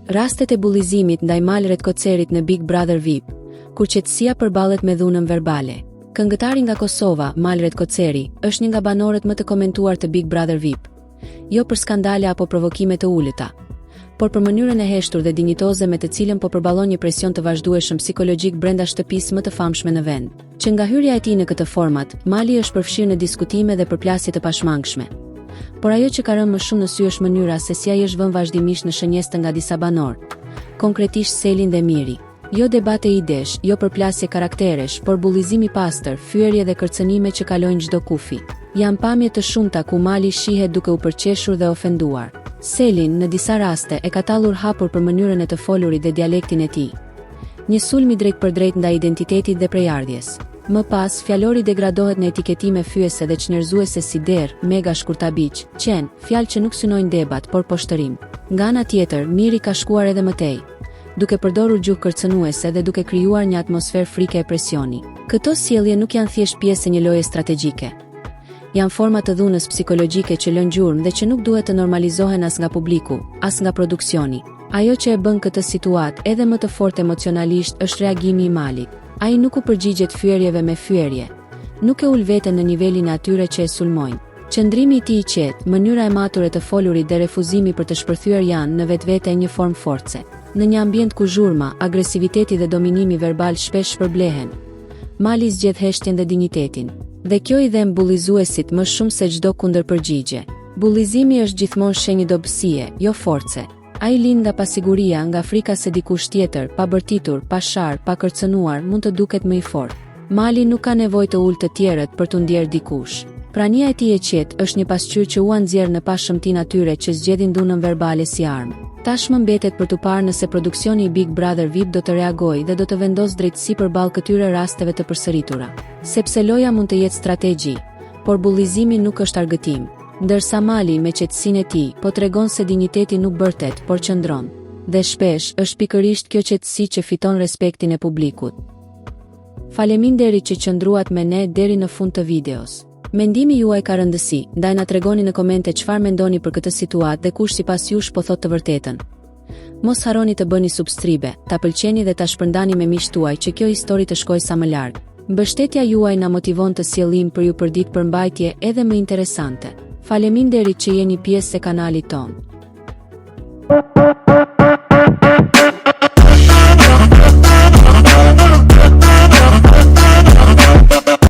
Rastet e bullizimit ndaj Malret Kocerit në Big Brother VIP, kur qetësia përballet me dhunën verbale. Këngëtari nga Kosova, Malret Koceri, është një nga banorët më të komentuar të Big Brother VIP. Jo për skandale apo provokime të ulëta, por për mënyrën e heshtur dhe dinjitoze me të cilën po përballon një presion të vazhdueshëm psikologjik brenda shtëpisë më të famshme në vend. Që nga hyrja e tij në këtë format, Mali është përfshirë në diskutime dhe përplasje të pashmangshme. Por ajo që ka rënë më shumë në sy është mënyra se si ai është vënë vazhdimisht në shënjestë nga disa banorë, konkretisht Selin dhe Miri. Jo debate idesh, jo përplasje karakteresh, por bullizim i pastër, fyerje dhe kërcënime që kalojnë çdo kufi. Janë pamje të shumta ku Mali shihet duke u përqeshur dhe ofenduar. Selin, në disa raste, e ka tallur hapur për mënyrën e të folurit dhe dialektin e tij. Një sulmi drejt për drejt ndaj identitetit dhe prejardhjes. Më pas, fjalori degradohet në etiketime fyese dhe çnërzuese si der, mega shkurtabiq, qen, fjalë që nuk synojnë debat, por poshtërim. Nga ana tjetër, Miri ka shkuar edhe më tej, duke përdorur gjuhë kërcënuese dhe duke krijuar një atmosferë frike e presioni. Këto sjellje nuk janë thjesht pjesë e një loje strategjike. Janë forma të dhunës psikologjike që lën gjurmë dhe që nuk duhet të normalizohen as nga publiku, as nga produksioni. Ajo që e bën këtë situatë edhe më të fortë emocionalisht është reagimi i Malit. Ai nuk u përgjigjet fyerjeve me fyerje, nuk e ul veten në nivelin e atyre që e sulmojnë. Qëndrimi i tij i qetë, mënyra e matur e të folurit dhe refuzimi për të shpërthyer janë në vetvete një formë force. Në një ambient ku zhurma, agresiviteti dhe dominimi verbal shpesh shpërblehen, Mali zgjedh heshtjen dhe dinjitetin. Dhe kjo i dhem bullizuesit më shumë se çdo kundërpërgjigje. Bullizimi është gjithmonë shenjë dobësie, jo force. Ai lind nga pasiguria, nga frika se dikush tjetër, pa bërtitur, pa shar, pa kërcënuar, mund të duket më i fortë. Mali nuk ka nevojë të ulë të tjerët për t'u ndjerë dikush. Prania e tij e qetë është një pasqyrë që u nxjerr në pashëmtinë atyre që zgjedhin dhunën verbale si armë. Tashmë mbetet për t'u parë nëse produksioni i Big Brother VIP do të reagojë dhe do të vendosë drejtësi përballë këtyre rasteve të përsëritura. Sepse loja mund të jetë strategji, por bullizimi nuk është argëtim. Ndërsa Mali me qetësinë e tij po tregon se dinjiteti nuk bërtet, por qëndron. Dhe shpesh është pikërisht kjo qetësi që fiton respektin e publikut. Faleminderit që qëndruat me ne deri në fund të videos. Mendimi juaj ka rëndësi, ndaj na tregoni në komente çfarë mendoni për këtë situatë dhe kush sipas jush po thot të vërtetën. Mos harroni të bëni subscribe, ta pëlqeni dhe ta shpërndani me miqtë tuaj që kjo histori të shkojë sa më larg. Mbështetja juaj na motivon të sjellim për ju përdit përmbajtje edhe më interesante. Faleminderit që jeni pjesë e kanalit ton.